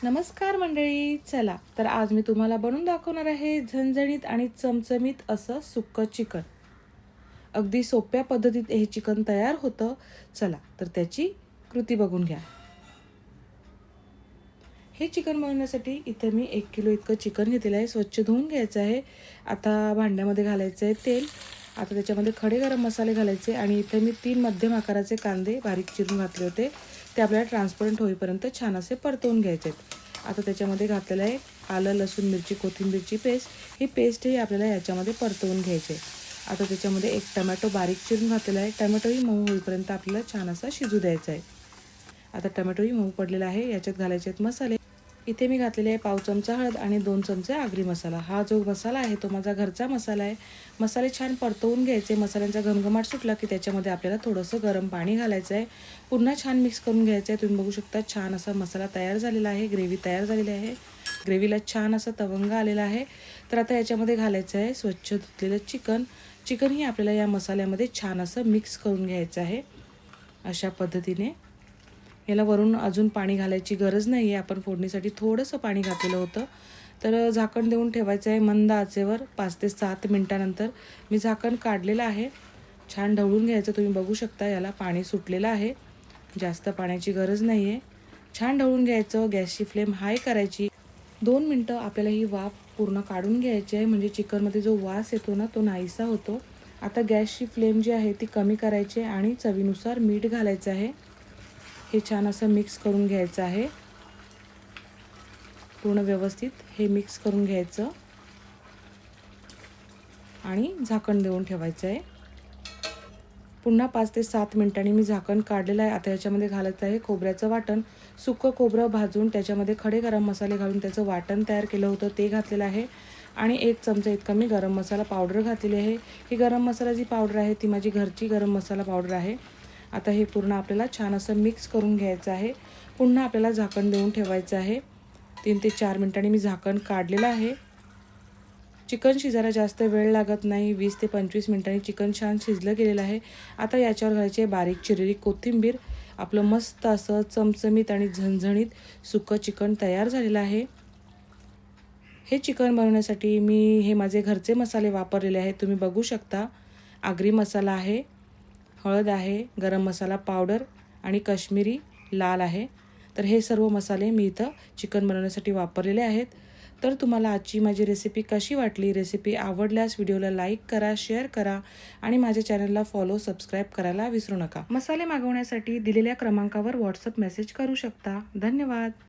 नमस्कार मंडळी, चला तर आज मी तुम्हाला बनवून दाखवणार आहे झणझणीत आणि चमचमीत असं सुक्कं चिकन. अगदी सोप्या पद्धतीत हे चिकन तयार होतं. चला तर त्याची कृती बघून घ्या. हे चिकन बनवण्यासाठी इथे मी 1 किलो इतकं चिकन घेतलेलं आहे. स्वच्छ धुवून घ्यायचं आहे. आता भांड्यामध्ये घालायचं आहे तेल. आता त्याच्यामध्ये खडे गरम मसाले घालायचे आणि इथे मी 3 मध्यम आकाराचे कांदे बारीक चिरून घातले होते. ते आपल्याला ट्रान्सपरंट होईपर्यंत छान असे परतवून घ्यायचे आहेत. आता त्याच्यामध्ये घातलेलं आहे आलं, लसूण, मिरची, कोथिंबीरची पेस्ट. ही पेस्टही आपल्याला याच्यामध्ये परतवून घ्यायची आहे. आता त्याच्यामध्ये 1 टोमॅटो बारीक चिरून घातलेला आहे. टोमॅटोही मऊ होईपर्यंत आपल्याला छान असा शिजू द्यायचा आहे. आता टोमॅटोही मऊ पडलेला आहे. याच्यात घालायचे आहेत मसाले. इथे मी घातलेले आहे पाव चमचा हळद आणि 2 चमचे आगरी मसाला. हा जो मसाला आहे तो माझा घरचा मसाला आहे. मसाले छान परतवून घ्यायचे. मसाल्यांचा घमघमाट सुटला की त्याच्यामध्ये आपल्याला थोडंसं गरम पाणी घालायचं आहे. पुन्हा छान मिक्स करून घ्यायचं आहे. तुम्ही बघू शकता छान असा मसाला तयार झालेला आहे. ग्रेव्ही तयार झालेली आहे. ग्रेव्हीला छान असा तवंग आलेला आहे. तर आता याच्यामध्ये घालायचं आहे स्वच्छ धुतलेलं चिकन. चिकनही आपल्याला या मसाल्यामध्ये छान असं मिक्स करून घ्यायचं आहे. अशा पद्धतीने याला वरून अजून पाणी घालायची गरज नाही आहे. आपण फोडणीसाठी थोडंसं पाणी घातलेलं होतं. तर झाकण देऊन ठेवायचं आहे मंद आचेवर 5 ते 7 मिनिटानंतर. मी झाकण काढलेलं आहे. छान ढवळून घ्यायचं. तुम्ही बघू शकता याला पाणी सुटलेलं आहे. जास्त पाण्याची गरज नाही आहे. छान ढवळून घ्यायचं. गॅसची फ्लेम हाय करायची. 2 मिनटं आपल्याला ही वाफ पूर्ण काढून घ्यायची आहे. म्हणजे चिकनमध्ये जो वास येतो ना तो नाहीसा होतो. आता गॅसची फ्लेम जी आहे ती कमी करायची आणि चवीनुसार मीठ घालायचं आहे. हे छान असं मिक्स करून घ्यायचं आहे. पूर्ण व्यवस्थित हे मिक्स करून घ्यायचं आणि झाकण देऊन ठेवायचं आहे. पुन्हा 5 ते 7 मिनिटांनी मी झाकण काढलेलं आहे. आता याच्यामध्ये घालायचं आहे खोबऱ्याचं वाटण. सुकं खोबरं भाजून त्याच्यामध्ये खडे गरम मसाले घालून त्याचं वाटण तयार केलं होतं ते घातलेलं आहे आणि 1 चमचा इतका मी गरम मसाला पावडर घातलेली आहे. ही गरम मसाला जी पावडर आहे ती माझी घरची गरम मसाला पावडर आहे. आता हे पूर्ण आपल्याला छान असं मिक्स करून घ्यायचं आहे. पुन्हा आपल्याला झाकण देऊन ठेवायचं आहे. 3 ते 4 मिनिटांनी मी झाकण काढलेलं आहे. चिकन शिजायला जास्त वेळ लागत नाही. 20 ते 25 मिनिटांनी चिकन छान शिजलं गेलेलं आहे. आता याच्यावर घालायची आहे बारीक चिरलेली कोथिंबीर. आपलं मस्त असं चमचमीत आणि झणझणीत सुकं चिकन तयार झालेलं आहे. हे चिकन बनवण्यासाठी मी हे माझे घरचे मसाले वापरलेले आहेत. तुम्ही बघू शकता आगरी मसाला आहे, हळद आहे, गरम मसाला पावडर आणि काश्मीरी लाल आहे. तर हे सर्व मसाले मी इथं चिकन बनवण्यासाठी वापरलेले आहेत. तर तुम्हाला आजची माझी रेसिपी कशी वाटली? रेसिपी आवडल्यास व्हिडिओला लाईक करा, शेअर करा आणि माझ्या चॅनलला फॉलो, सबस्क्राईब करायला विसरू नका. मसाले मागवण्यासाठी दिलेल्या क्रमांकावर व्हॉट्सअप मेसेज करू शकता. धन्यवाद.